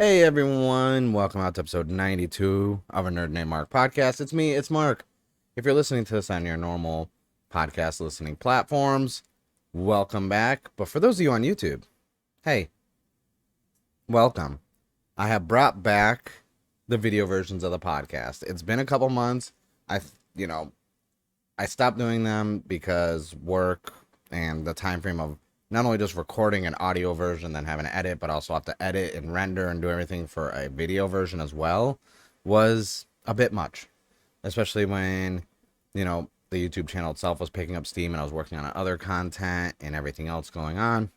Hey everyone, welcome out to episode 92 of a Nerd Named Mark podcast. It's me, it's Mark. If you're listening to this on your normal podcast listening platforms, welcome back. But for those of you on YouTube, hey, welcome. I have brought back the video versions of the podcast. It's been a couple months. I, you know, I stopped doing them because work and the time frame of not only just recording an audio version, then having to edit, but also have to edit and render and do everything for a video version as well was a bit much, especially when, the YouTube channel itself was picking up steam and I was working on other content and everything else going on.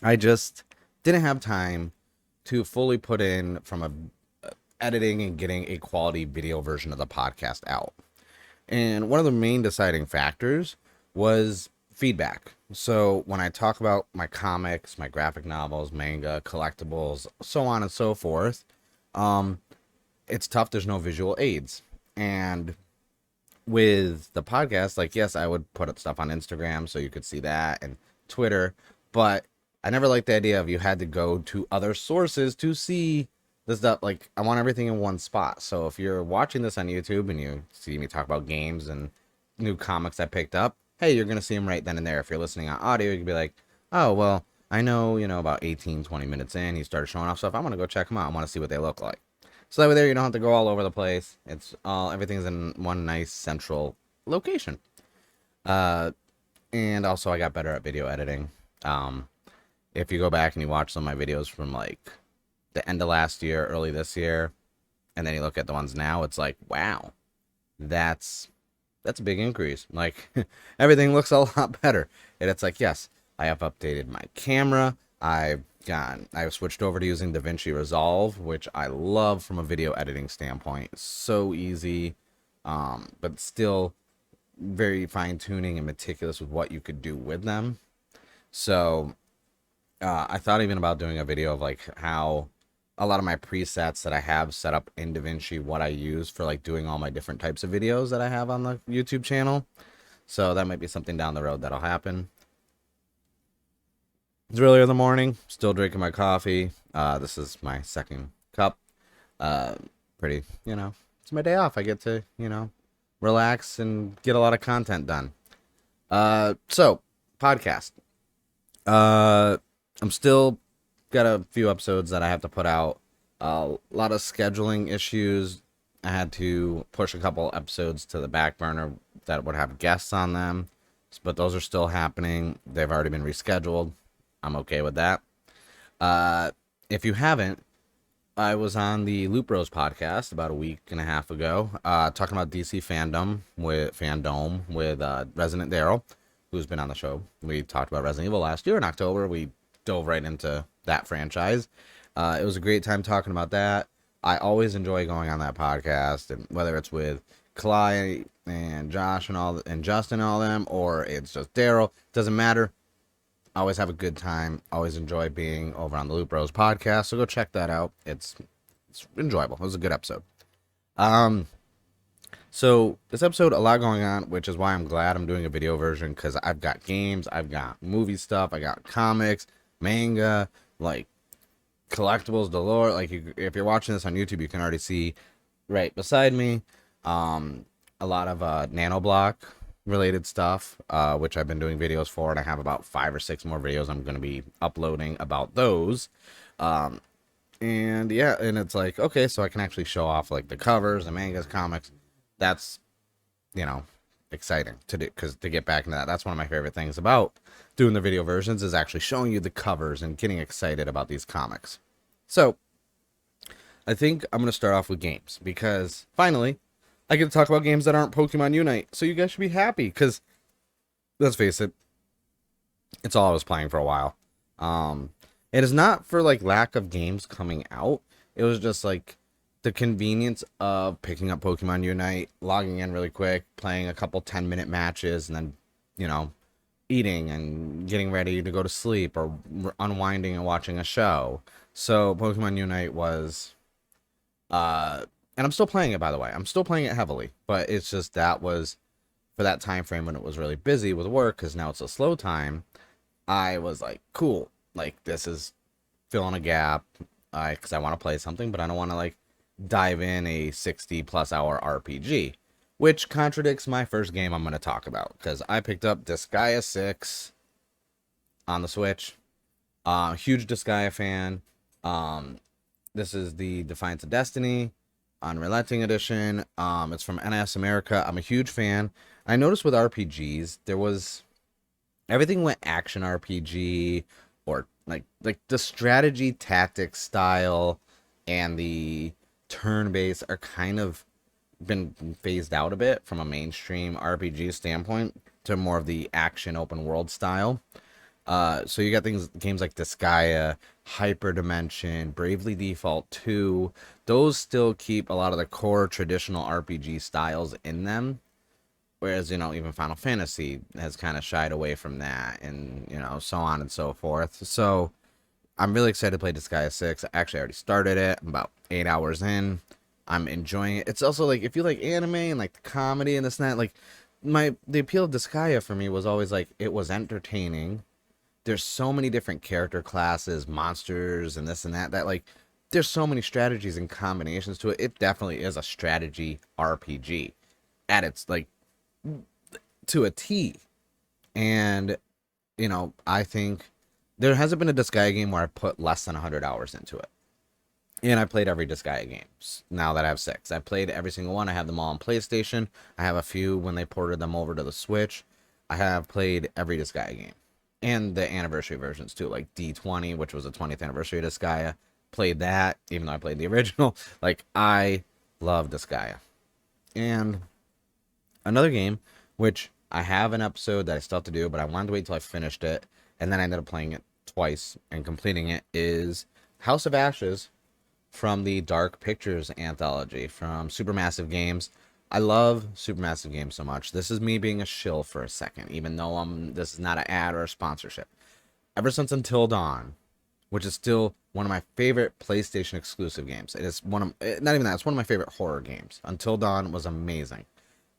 I just didn't have time to fully put in from editing and getting a quality video version of the podcast out. And one of the main deciding factors was feedback. So when I talk about my comics, my graphic novels, manga, collectibles, so on and so forth, it's tough. There's no visual aids. And with the podcast, like, yes, I would put up stuff on Instagram so you could see that and Twitter, but I never liked the idea of you had to go to other sources to see the stuff. Like, I want everything in one spot. So if you're watching this on YouTube and you see me talk about games and new comics I picked up, hey, you're going to see them right then and there. If you're listening on audio, you can be like, oh, well, I know, about 18, 20 minutes in, he started showing off stuff. I'm going to go check them out. I want to see what they look like. So that way there, you don't have to go all over the place. It's all, everything's in one nice central location. And also I got better at video editing. If you go back and you watch some of my videos from like the end of last year, early this year, and then you look at the ones now, it's like, wow, that's a big increase. Like, everything looks a lot better. And it's like, yes, I have updated my camera. I've switched over to using DaVinci Resolve, which I love from a video editing standpoint. So easy, but still very fine tuning and meticulous with what you could do with them. So I thought even about doing a video of like how a lot of my presets that I have set up in DaVinci, what I use for like doing all my different types of videos that I have on the YouTube channel. So that might be something down the road that'll happen. It's earlier in the morning, still drinking my coffee. This is my second cup. Pretty, it's my day off. I get to, relax and get a lot of content done. So podcast. I'm still got a few episodes that I have to put out. A lot of scheduling issues. I had to push a couple episodes to the back burner that would have guests on them, but those are still happening. They've already been rescheduled. I'm okay with that. If you haven't, I was on the Loop Bros podcast about a week and a half ago, talking about DC fandom with Resident Daryl, who's been on the show. We talked about Resident Evil last year in October. We dove right into that franchise. It was a great time talking about that. I always enjoy going on that podcast, and whether it's with Kalai and Josh and Justin and all them, or it's just Daryl, doesn't matter. I always have a good time. Always enjoy being over on the Loop Bros podcast. So go check that out. It's enjoyable. It was a good episode. So this episode, a lot going on, which is why I'm glad I'm doing a video version, because I've got games, I've got movie stuff, I got comics, manga, like collectibles galore. Like, if you're watching this on YouTube, you can already see right beside me a lot of nanoblock related stuff, which I've been doing videos for, and I have about 5 or 6 more videos I'm going to be uploading about those. And yeah, and it's like, okay, so I can actually show off like the covers, the mangas, comics. That's, exciting to do, because to get back into that, that's one of my favorite things about doing the video versions, is actually showing you the covers and getting excited about these comics. So I think I'm going to start off with games, because finally I get to talk about games that aren't Pokemon Unite. So you guys should be happy, because let's face it, it's all I was playing for a while. It is not for like lack of games coming out. It was just like the convenience of picking up Pokemon Unite, logging in really quick, playing a couple 10-minute matches, and then, eating and getting ready to go to sleep, or unwinding and watching a show. So Pokemon Unite was, and I'm still playing it, by the way. I'm still playing it heavily, but it's just that was for that time frame when it was really busy with work, because now it's a slow time. I was like, cool, like this is filling a gap. because I want to play something, but I don't want to like dive in a 60 plus hour RPG, which contradicts my first game I'm going to talk about because I picked up Disgaea 6 on the Switch. Huge Disgaea fan. Um, this is the Defiance of Destiny Unrelenting Edition. It's from NS America. I'm a huge fan. I noticed with RPGs, there was everything went action RPG or like the strategy tactic style and the turn based are kind of been phased out a bit from a mainstream RPG standpoint to more of the action open world style. So you got games like Disgaea, Hyperdimension, Bravely Default 2. Those still keep a lot of the core traditional RPG styles in them. Whereas, even Final Fantasy has kind of shied away from that and, so on and so forth. So I'm really excited to play Disgaea 6. I actually already started it. I'm about 8 hours in. I'm enjoying it. It's also like, if you like anime and like the comedy and this and that, like the appeal of Disgaea for me was always like, it was entertaining. There's so many different character classes, monsters, and this and that, that like there's so many strategies and combinations to it. It definitely is a strategy RPG at its like to a T. And I think there hasn't been a Disgaea game where I put less than 100 hours into it. And I played every Disgaea game. Now that I have 6, I played every single one. I have them all on PlayStation. I have a few when they ported them over to the Switch. I have played every Disgaea game. And the anniversary versions too, like D20, which was the 20th anniversary of Disgaea. Played that, even though I played the original. Like, I love Disgaea. And another game, which I have an episode that I still have to do, but I wanted to wait till I finished it, and then I ended up playing it twice and completing it, is House of Ashes from the Dark Pictures anthology from Supermassive Games. I love Supermassive Games so much. This is me being a shill for a second, even though this is not an ad or a sponsorship. Ever since Until Dawn, which is still one of my favorite PlayStation exclusive games. It is one of, not even that, it's one of my favorite horror games. Until Dawn was amazing.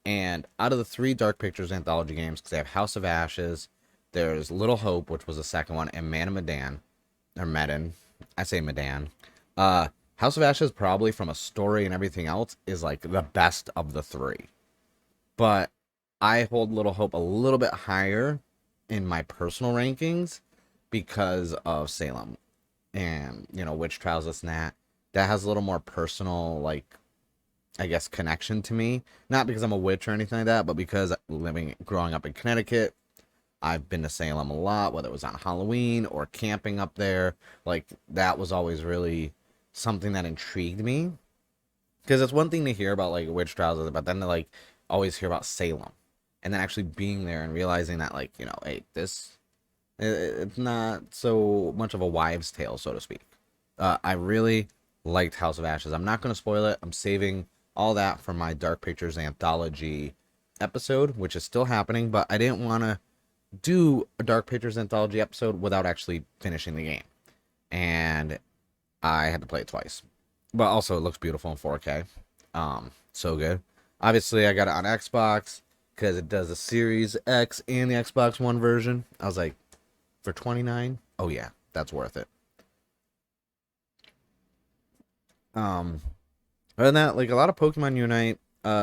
And out of the 3 Dark Pictures anthology games, because they have House of Ashes, there's Little Hope, which was the second one, and Man of Medan, or Medan, I say Medan. House of Ashes, probably from a story and everything else, is like the best of the 3. But I hold Little Hope a little bit higher in my personal rankings because of Salem and, Witch Trials, this and that. That has a little more personal, like, I guess, connection to me. Not because I'm a witch or anything like that, but because growing up in Connecticut, I've been to Salem a lot, whether it was on Halloween or camping up there. Like, that was always really something that intrigued me. Because it's one thing to hear about, like, witch trials, but then to, like, always hear about Salem. And then actually being there and realizing that, like, hey, it's not so much of a wives' tale, so to speak. I really liked House of Ashes. I'm not going to spoil it. I'm saving all that for my Dark Pictures anthology episode, which is still happening, but I didn't want to do a Dark Pictures anthology episode without actually finishing the game. And I had to play it twice. But also, it looks beautiful in 4K. So good. Obviously, I got it on Xbox because it does the Series X and the Xbox One version. I was like, for $29? Oh yeah, that's worth it. Other than that, like a lot of Pokemon Unite,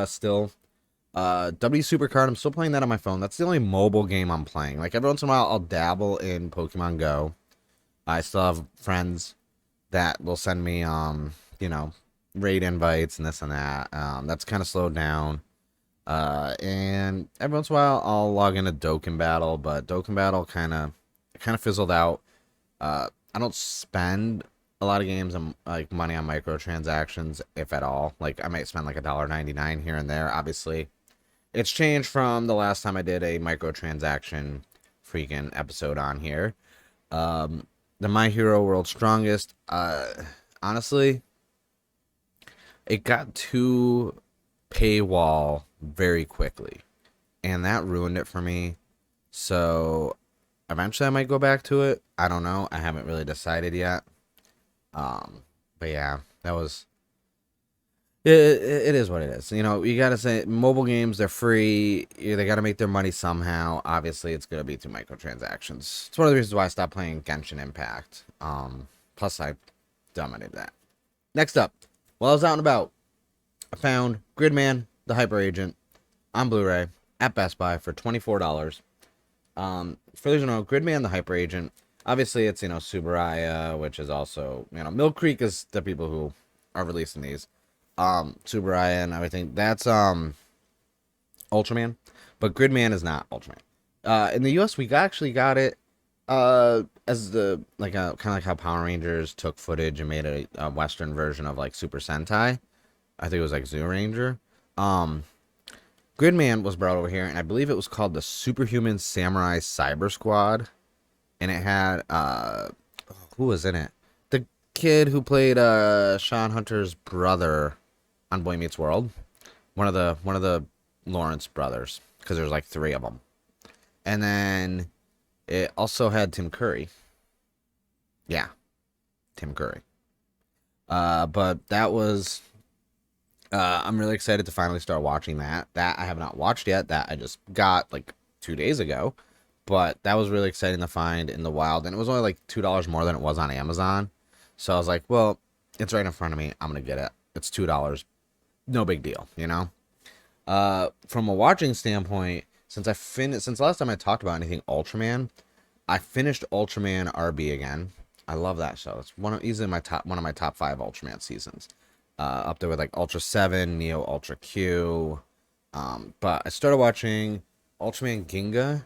still. W Supercard, I'm still playing that on my phone. That's the only mobile game I'm playing. Like every once in a while, I'll dabble in Pokemon Go. I still have friends that will send me, raid invites and this and that. That's kind of slowed down. And every once in a while, I'll log into Dokkan Battle, but Dokkan Battle kind of fizzled out. I don't spend a lot of games and like money on microtransactions, if at all. Like I might spend like $1.99 here and there. Obviously, it's changed from the last time I did a microtransaction freaking episode on here. The My Hero World Strongest, honestly, it got too paywall very quickly, and that ruined it for me. So eventually I might go back to it. I don't know. I haven't really decided yet. But yeah, that was it is what it is. You gotta say mobile games, they're free. They gotta make their money somehow. Obviously, it's gonna be through microtransactions. It's one of the reasons why I stopped playing Genshin Impact. Plus, dominated that. Next up, while I was out and about, I found Gridman, the Hyper Agent, on Blu-ray at Best Buy for $24. For those who know, Gridman, the Hyper Agent, obviously it's, Subaraya, which is also, Mill Creek is the people who are releasing these. Subaraya and everything. That's, Ultraman. But Gridman is not Ultraman. In the US, we actually got it, as the, kind of like how Power Rangers took footage and made a Western version of, Super Sentai. I think it was, Zoo Ranger. Gridman was brought over here, and I believe it was called the Superhuman Samurai Cyber Squad. And it had, who was in it? The kid who played, Sean Hunter's brother on Boy Meets World. One of the Lawrence brothers, because there's 3 of them. And then it also had Tim Curry. Yeah, Tim Curry. But that was, I'm really excited to finally start watching that. That I have not watched yet. That I just got 2 days ago. But that was really exciting to find in the wild. And it was only $2 more than it was on Amazon. So I was like, well, it's right in front of me. I'm going to get it. It's $2. No big deal, From a watching standpoint, since the last time I talked about anything Ultraman, I finished Ultraman RB again. I love that show. It's easily one of my top 5 Ultraman seasons. Up there with Ultra 7, Neo Ultra Q. But I started watching Ultraman Ginga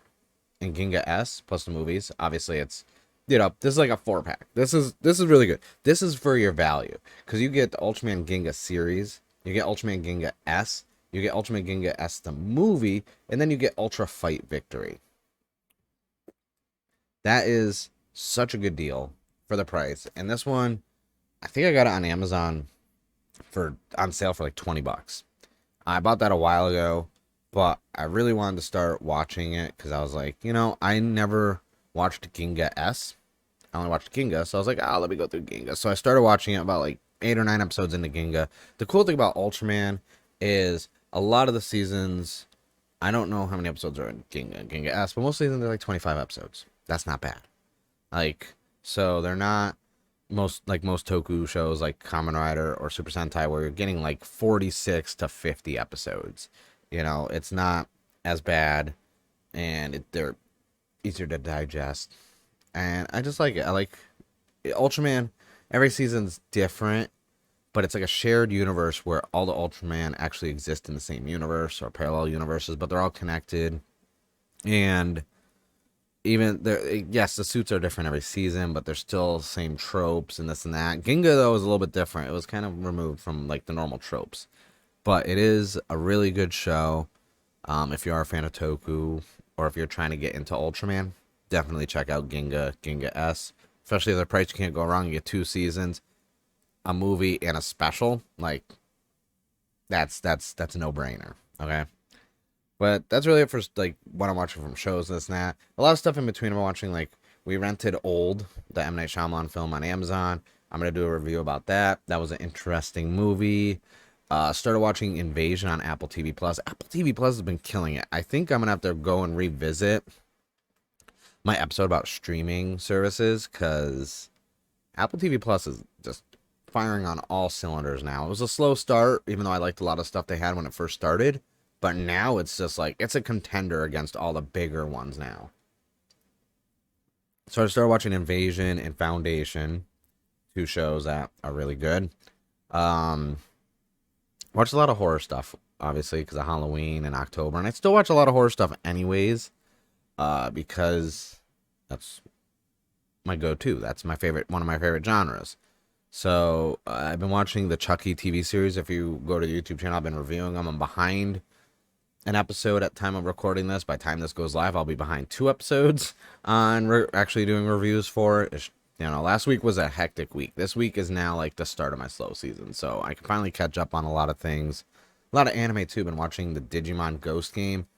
and Ginga S plus the movies. Obviously, it's this is a 4-pack. This is really good. This is for your value because you get the Ultraman Ginga series, you get Ultraman Ginga S, you get Ultraman Ginga S the movie, and then you get Ultra Fight Victory. That is such a good deal for the price. And this one, I think I got it on Amazon on sale for $20. I bought that a while ago, but I really wanted to start watching it because I was like, I never watched Ginga S. I only watched Ginga, so I was like, let me go through Ginga. So I started watching it about 8 or 9 episodes into Ginga. The cool thing about Ultraman is a lot of the seasons, I don't know how many episodes are in Ginga S, but most seasons they're 25 episodes. That's not bad. So they're not most Toku shows like Kamen Rider or Super Sentai where you're getting 46 to 50 episodes. It's not as bad, and they're easier to digest. And I just like it. I like Ultraman. Every season's different, but it's a shared universe where all the Ultraman actually exist in the same universe or parallel universes, but they're all connected. And even yes, the suits are different every season, but they're still the same tropes and this and that. Ginga, though, is a little bit different. It was kind of removed from the normal tropes. But it is a really good show. If you are a fan of Toku, or if you're trying to get into Ultraman, definitely check out Ginga S. Especially at the price, you can't go wrong. You get 2 seasons, a movie, and a special. That's a no-brainer. Okay. But that's really it for what I'm watching from shows and this and that. A lot of stuff in between I'm watching. We rented Old, the M. Night Shyamalan film, on Amazon. I'm going to do a review about that. That was an interesting movie. Started watching Invasion on Apple TV Plus. Apple TV Plus has been killing it. I think I'm going to have to go and revisit my episode about streaming services because Apple TV Plus is just firing on all cylinders now. It was a slow start, even though I liked a lot of stuff they had when it first started. But now it's just it's a contender against all the bigger ones now. So I started watching Invasion and Foundation, 2 shows that are really good. Watched a lot of horror stuff, obviously, because of Halloween and October. And I still watch a lot of horror stuff anyways, because that's my go-to. That's one of my favorite genres. So I've been watching the Chucky TV series. If you go to the YouTube channel, I've been reviewing them. I'm behind an episode at time of recording this. By the time this goes live, I'll be behind 2 episodes on actually doing reviews for it. Last week was a hectic week. This week is now the start of my slow season, so I can finally catch up on a lot of things. A lot of anime too. Been watching the Digimon Ghost game.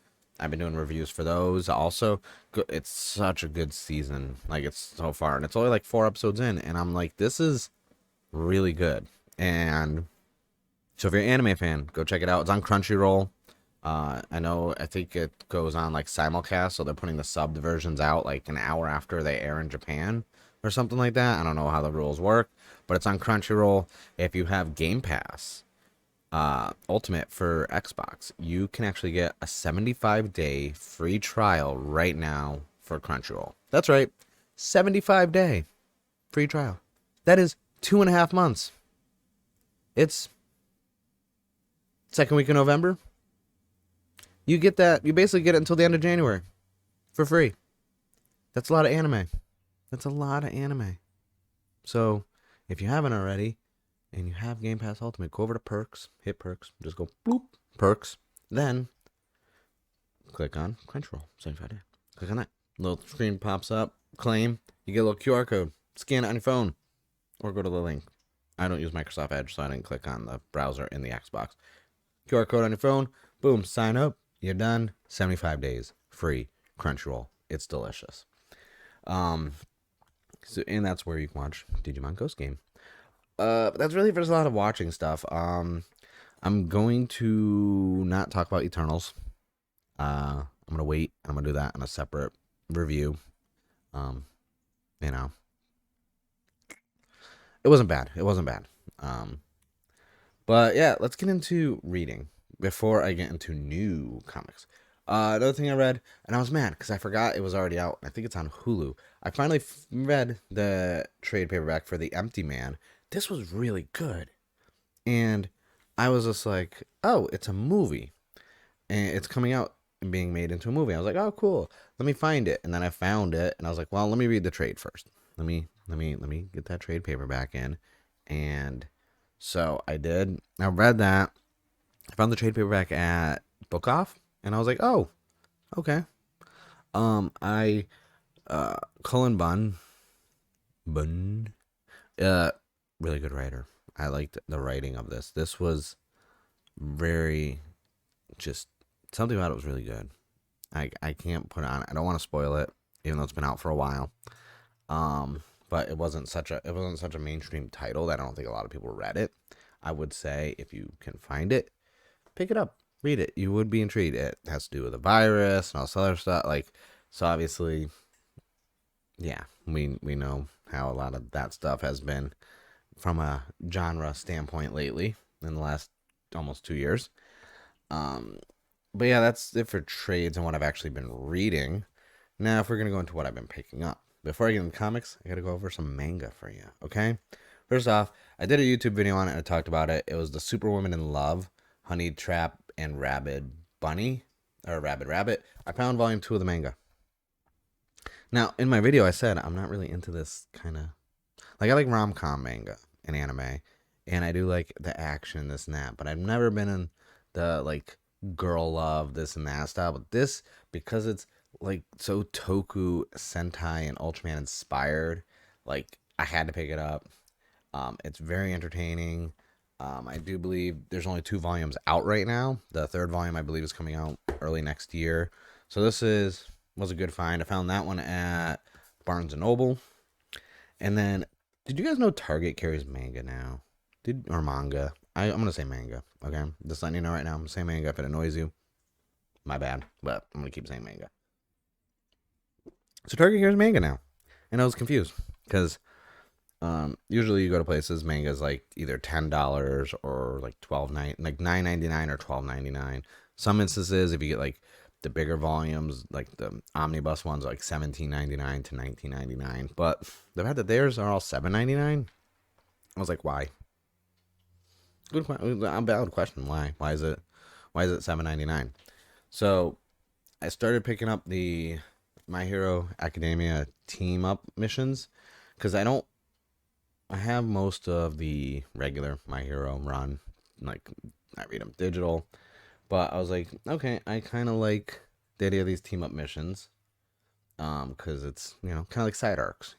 I've been doing reviews for those also. It's such a good season, it's so far, and it's only 4 episodes in, and I'm this is really good. And so if you're an anime fan, go check it out. It's on Crunchyroll. I think it goes on simulcast, so they're putting the subbed versions out an hour after they air in Japan, or something like that. I don't know how the rules work, but it's on Crunchyroll. If you have Game Pass Ultimate for Xbox, you can actually get a 75-day free trial right now for Crunchyroll. That's right, 75-day free trial. That is 2.5 months. It's second week of November. You get that. You basically get it until the end of January for free. That's a lot of anime. That's a lot of anime. So if you haven't already and you have Game Pass Ultimate, go over to perks, hit perks, just go boop, perks. Then click on Crunchyroll, 75 day. Click on that. Little screen pops up, claim. You get a little QR code. Scan it on your phone or go to the link. I don't use Microsoft Edge, so I didn't click on the browser in the Xbox. QR code on your phone. Boom, sign up. You're done. 75 days. Free. Crunchyroll. It's delicious. And that's where you can watch Digimon Ghost Game. But that's really, there's a lot of watching stuff. I'm going to not talk about Eternals. I'm going to wait. I'm going to do that in a separate review. You know, it wasn't bad. It wasn't bad. But yeah, let's get into reading before I get into new comics. Another thing I read, and I was mad because I forgot it was already out. I think it's on Hulu. I finally read the trade paperback for The Empty Man. This was really good. And I was just like, oh, it's a movie. And it's coming out and being made into a movie. I was like, oh, cool. Let me find it. And then I found it, and I was like, well, let me read the trade first. Let me get that trade paperback in. And so I did. I read that. I found the trade paperback at Book Off, and I was like, oh, okay. Cullen Bunn, really good writer. I liked the writing of this. This was very, just something about it was really good. I can't put it on. I don't want to spoil it, even though it's been out for a while. But it wasn't such a mainstream title that I don't think a lot of people read it. I would say if you can find it, pick it up, read it. You would be intrigued. It has to do with a virus and all this other stuff. Like, so obviously, yeah, we know how a lot of that stuff has been from a genre standpoint lately in the last almost 2 years. But yeah, that's it for trades and what I've actually been reading. Now, if we're gonna go into what I've been picking up, before I get into comics, I gotta go over some manga for you. Okay. First off, I did a YouTube video on it and I talked about it. It was the Superwoman in Love, Honey Trap, and Rabid Bunny, or Rabid Rabbit. I found volume 2 of the manga. Now, in my video, I said I'm not really into this kind of, like, I like rom-com manga and anime, and I do like the action, this and that, but I've never been in the, like, girl love, this and that style. But this, because it's, like, so Toku, Sentai, and Ultraman inspired, like, I had to pick it up. It's very entertaining. I do believe there's only 2 volumes out right now. The 3rd volume, I believe, is coming out early next year. So this was a good find. I found that one at Barnes & Noble. And then, did you guys know Target carries manga now? Or manga? I'm going to say manga, okay? Just letting you know right now. I'm going to say manga. If it annoys you, my bad. But I'm going to keep saying manga. So Target carries manga now. And I was confused. Because usually you go to places, manga's like either $10 or like $9.99 or $12.99. Some instances, if you get like the bigger volumes, like the omnibus ones, are like $17.99 to $19.99. But the fact that theirs are all $7.99, I was like, why? Good question. Valid question. Why? Why is it $7.99? So I started picking up the My Hero Academia team up missions because I have most of the regular My Hero run, like I read them digital, but I was like, okay, I kind of like the idea of these team up missions, because it's, kind of like side arcs,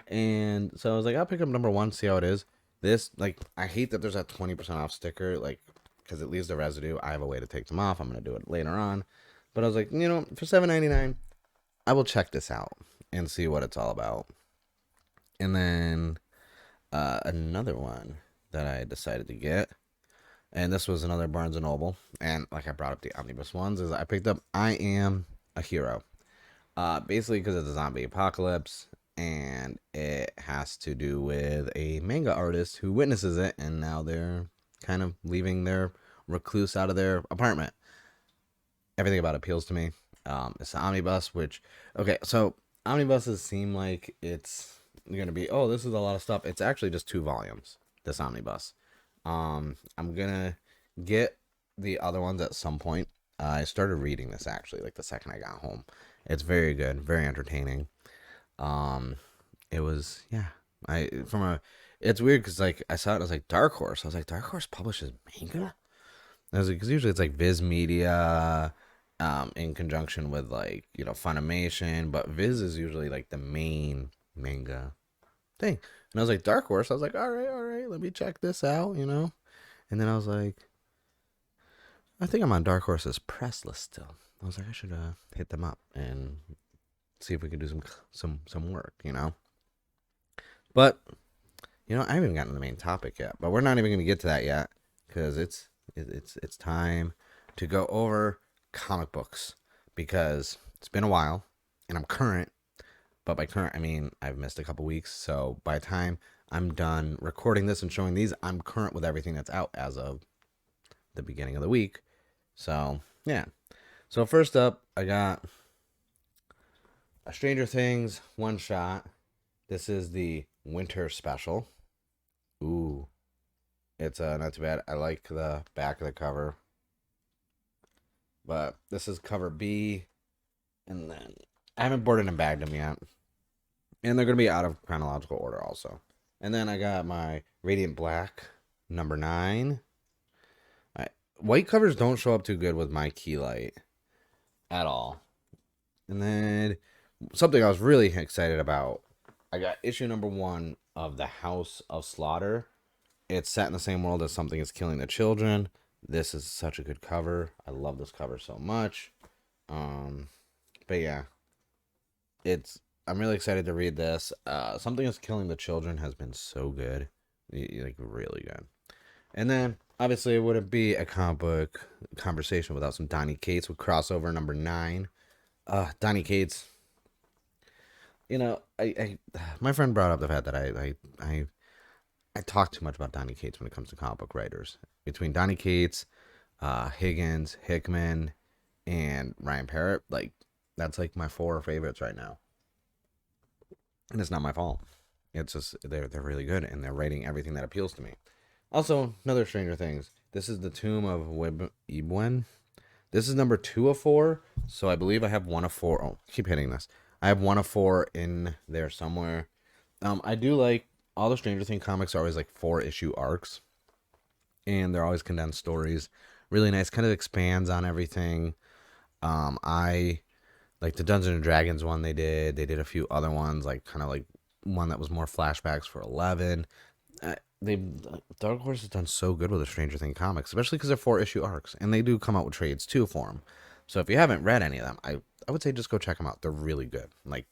and so I was like, I'll pick up number 1, see how it is. This, like, I hate that there's that 20% off sticker, like, because it leaves the residue. I have a way to take them off. I'm gonna do it later on, but I was like, for $7.99, I will check this out and see what it's all about. And then another one that I decided to get, and this was another Barnes & Noble, and like I brought up the omnibus ones, is I picked up I Am a Hero. Basically because of the zombie apocalypse, and it has to do with a manga artist who witnesses it, and now they're kind of leaving their recluse out of their apartment. Everything about it appeals to me. It's the omnibus, which, okay, so omnibuses seem like it's gonna be, oh, this is a lot of stuff. It's actually just 2 volumes. This omnibus. I'm gonna get the other ones at some point. I started reading this actually like the second I got home. It's very good, very entertaining. Um, it was, yeah. I from a It's weird because like I saw it, I was like Dark Horse. I was like, Dark Horse publishes manga. I was like, because usually it's like Viz Media, in conjunction with like Funimation, but Viz is usually like the main manga thing. And I was like, Dark Horse. I was like, all right, let me check this out. And then I was like, I think I'm on Dark Horse's press list still. I was like, I should hit them up and see if we can do some work. But I haven't even gotten to the main topic yet. But we're not even going to get to that yet because it's time to go over comic books because it's been a while and I'm current. But by current, I mean I've missed a couple weeks. So by the time I'm done recording this and showing these, I'm current with everything that's out as of the beginning of the week. So yeah. So first up, I got a Stranger Things one shot. This is the winter special. Ooh, it's not too bad. I like the back of the cover, but this is cover B, and then I haven't boarded and bagged them yet, and they're gonna be out of chronological order also. And then I got my Radiant Black #9. White covers don't show up too good with my key light at all. And then something I was really excited about, I got issue #1 of the House of Slaughter. It's set in the same world as Something is Killing the Children. This is such a good cover. I love this cover so much. But yeah, I'm really excited to read this. Something is Killing the Children has been so good, like really good. And then obviously it wouldn't be a comic book conversation without some Donny Cates with crossover #9. Donny Cates. I my friend brought up the fact that I talk too much about Donny Cates when it comes to comic book writers. Between Donny Cates, Higgins, Hickman, and Ryan Parrott, like that's like my 4 favorites right now. And it's not my fault. It's just they're really good and they're writing everything that appeals to me. Also, another Stranger Things. This is the Tomb of Ibwen. This is #2 of 4, so I believe I have 1 of 4. Oh, keep hitting this. I have 1 of 4 in there somewhere. I do like all the Stranger Things comics are always like 4-issue arcs, and they're always condensed stories. Really nice, kind of expands on everything. I like the Dungeons and Dragons one they did. They did a few other ones, like kind of like one that was more flashbacks for 11. Dark Horse has done so good with the Stranger Things comics, especially because they're 4-issue arcs, and they do come out with trades too for them. So if you haven't read any of them, I would say just go check them out. They're really good. Like,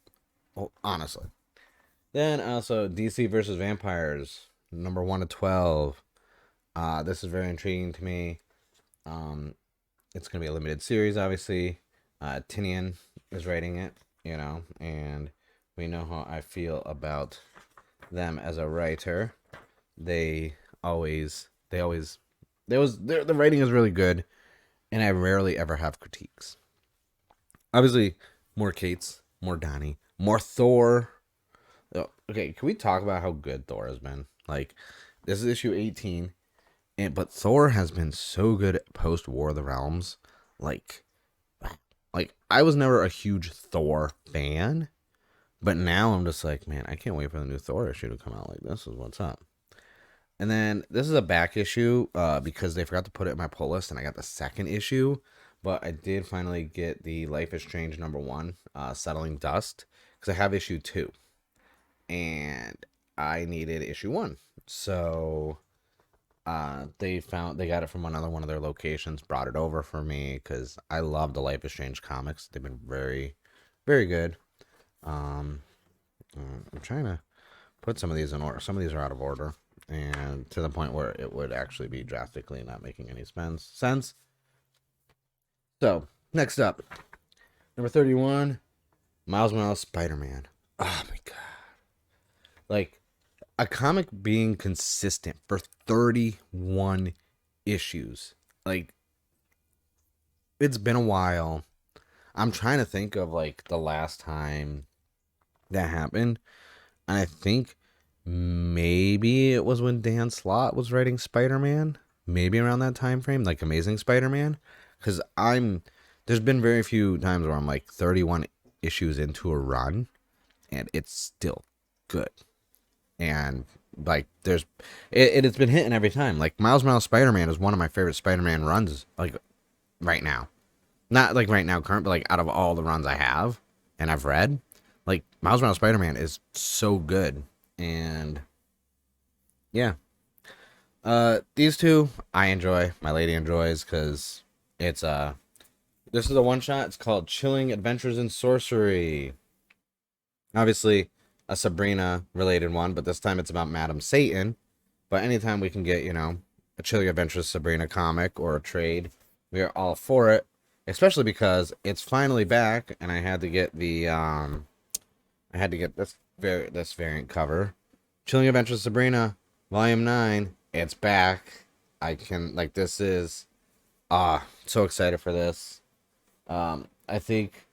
well, honestly. Then also DC versus Vampires #1 of 12. This is very intriguing to me. It's gonna be a limited series, obviously. Tinian is writing it, and we know how I feel about them as a writer. The writing is really good, and I rarely ever have critiques. Obviously, more Kates, more Donnie, more Thor. Oh, okay, can we talk about how good Thor has been? Like, this is issue 18, but Thor has been so good post War of the Realms. Like I was never a huge Thor fan, but now I'm just like, man, I can't wait for the new Thor issue to come out. Like, this is what's up. And then this is a back issue because they forgot to put it in my pull list, and I got the second issue. But I did finally get the Life is Strange #1, Settling Dust, because I have issue 2. And I needed issue 1. So they got it from another one of their locations, brought it over for me because I love the Life is Strange comics. They've been very, very good. I'm trying to put some of these in order. Some of these are out of order, and to the point where it would actually be drastically not making any sense. So next up, #31, Miles Morales Spider-Man. Oh my god, Like, a comic being consistent for 31 issues. Like, it's been a while. I'm trying to think of like the last time that happened. And I think maybe it was when Dan Slott was writing Spider-Man. Maybe around that time frame, like Amazing Spider-Man. Because there's been very few times where I'm like 31 issues into a run and it's still good. And like it's been hitting every time. Like Miles Morales Spider-Man is one of my favorite Spider-Man runs, like right now. Not like right now current, but like out of all the runs I have and I've read, like Miles Morales Spider-Man is so good. And yeah. These two I enjoy. My lady enjoys because it's this is a one shot. It's called Chilling Adventures in Sorcery. Obviously a Sabrina related one, but this time it's about Madam Satan. But anytime we can get, a Chilling Adventures Sabrina comic or a trade, we are all for it. Especially because it's finally back, and I had to get this variant cover. Chilling Adventures Sabrina, Volume 9. It's back. This is so excited for this. I think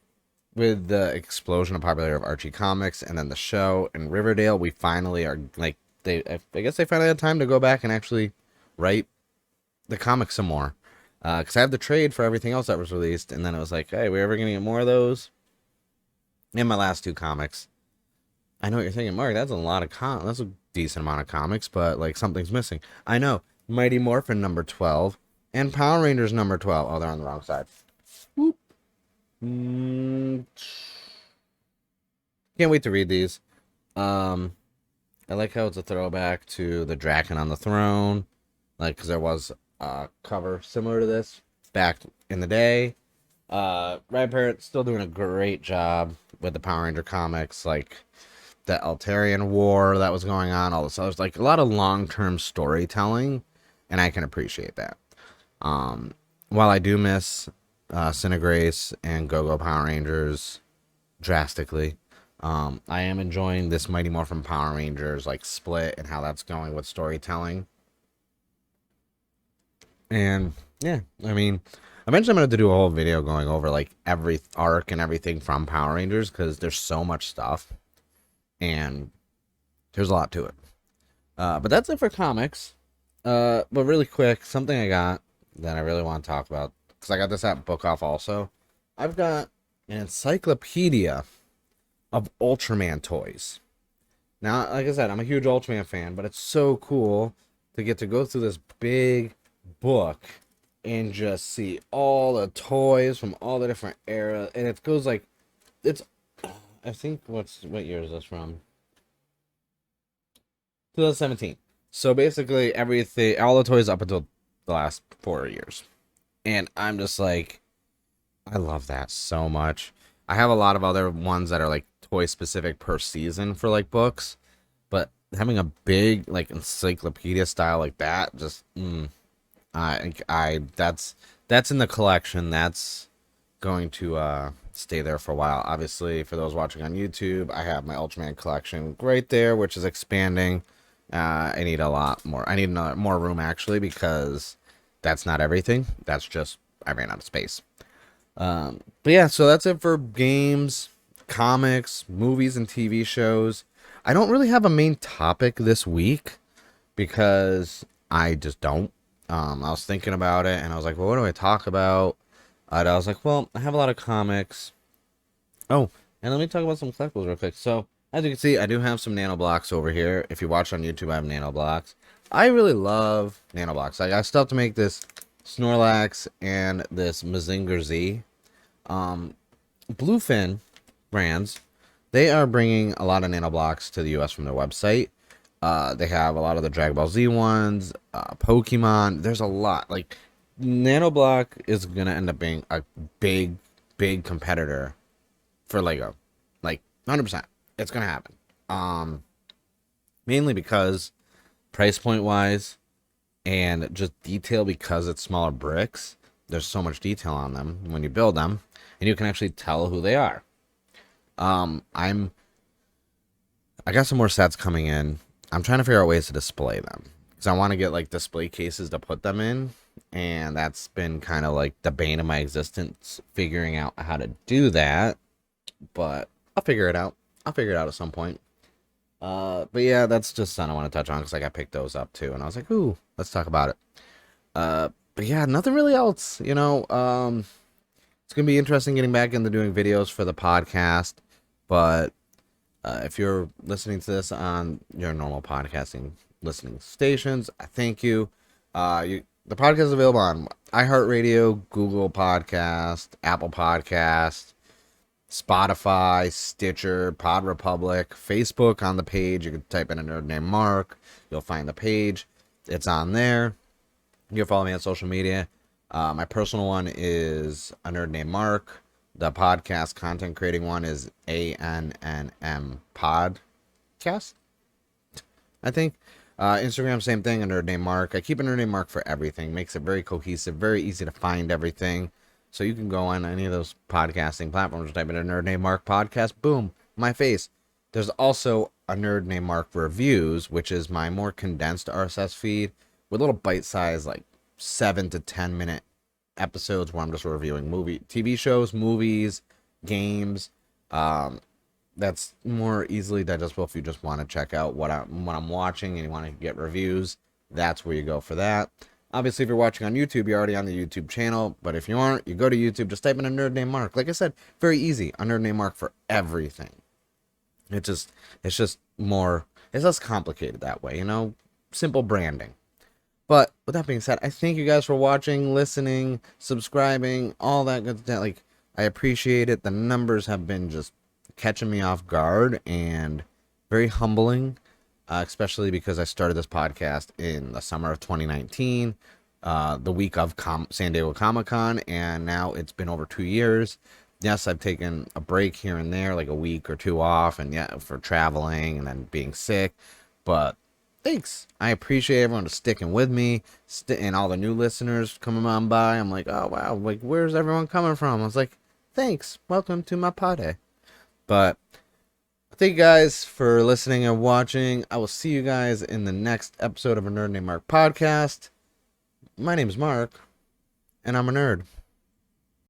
with the explosion of popularity of Archie comics and then the show in Riverdale, we finally are like I guess they finally had time to go back and actually write the comics some more. Because I have the trade for everything else that was released, and then it was like, hey, we're ever gonna get more of those? In my last two comics, I know what you're thinking, Mark. That's a decent amount of comics, but like something's missing. I know. Mighty Morphin number 12 and Power Rangers number 12. Oh, they're on the wrong side. Whoop. Can't wait to read these. I like how it's a throwback to the Draken on the Throne, like because there was a cover similar to this back in the day. Red Parrot still doing a great job with the Power Ranger comics, like the Altarian War that was going on, all this other, like a lot of long-term storytelling, and I can appreciate that. While I do miss Cinegrace and Go-Go Power Rangers drastically, I am enjoying this Mighty Morphin Power Rangers like split and how that's going with storytelling. And yeah, I mean, eventually I'm going to do a whole video going over like every arc and everything from Power Rangers because there's so much stuff and there's a lot to it. But that's it for comics. But really quick, something I got that I really want to talk about because I got this at Book Off also. I've got an encyclopedia of Ultraman toys. Now, like I said, I'm a huge Ultraman fan, but it's so cool to get to go through this big book and just see all the toys from all the different eras. And it goes like, I think, what year is this from? 2017. So basically everything, all the toys up until the last 4 years. And I'm just like, I love that so much. I have a lot of other ones that are like toy specific per season for like books, but having a big like encyclopedia style like that, just that's in the collection. That's going to stay there for a while. Obviously, for those watching on YouTube, I have my Ultraman collection right there, which is expanding. I need a lot more. I need more room actually because that's not everything. That's just I ran out of space. But yeah, so that's it for games, comics, movies, and TV shows. I don't really have a main topic this week because I just don't. I was thinking about it and I was like, well, what do I talk about? And I was like, well, I have a lot of comics. Oh, and let me talk about some collectibles real quick. So, as you can see, I do have some nano blocks over here. If you watch on YouTube, I have nano blocks. I really love nano blocks. I got stuff to make this Snorlax and this Mazinger Z. Bluefin brands, they are bringing a lot of nano blocks to the US from their website. They have a lot of the Dragon Ball Z ones, Pokemon. There's a lot. Like, Nanoblock is going to end up being a big, big competitor for Lego. Like, 100%. It's going to happen. Mainly because price point wise and just detail because it's smaller bricks. There's so much detail on them when you build them, and you can actually tell who they are. I'm I got some more sets coming in. I'm trying to figure out ways to display them because I want to get like display cases to put them in, and that's been kind of like the bane of my existence, figuring out how to do that. But I'll figure it out. I'll figure it out at some point. But yeah, that's just something I want to touch on because like I picked those up too, and I was like, ooh, let's talk about it. But yeah, nothing really else. It's gonna be interesting getting back into doing videos for the podcast. But if you're listening to this on your normal podcasting listening stations, I thank you. The podcast is available on iHeartRadio, Google Podcast, Apple Podcast, Spotify, Stitcher, Pod Republic, Facebook on the page. You can type in a nerd named Mark. You'll find the page. It's on there. You can follow me on social media. My personal one is a nerd named Mark. The podcast content creating one is ANNM podcast, I think. Instagram, same thing, a nerd named Mark. I keep a nerd named Mark for everything. Makes it very cohesive, very easy to find everything. So you can go on any of those podcasting platforms, type in a nerd named Mark podcast, boom, my face. There's also a nerd named Mark reviews, which is my more condensed RSS feed with little bite-sized, like 7 to 10 minute episodes where I'm just reviewing TV shows, movies, games. That's more easily digestible if you just want to check out what I'm watching and you want to get reviews. That's where you go for that. Obviously, if you're watching on YouTube, you're already on the YouTube channel. But if you aren't, you go to YouTube, just type in a nerd named Mark. Like I said, very easy. A nerd named Mark for everything. It's just more, it's less complicated that way, simple branding. But with that being said, I thank you guys for watching, listening, subscribing, all that good stuff. Like, I appreciate it. The numbers have been just catching me off guard and very humbling, especially because I started this podcast in the summer of 2019, the week of San Diego Comic-Con, and now it's been over 2 years. Yes, I've taken a break here and there, like a week or two off, and yeah, for traveling and then being sick, but thanks. I appreciate everyone sticking with me, and all the new listeners coming on by. I'm like, oh wow, like where's everyone coming from? I was like, thanks, welcome to my party. But thank you guys for listening and watching. I will see you guys in the next episode of a Nerd Named Mark podcast. My name is Mark, and I'm a nerd.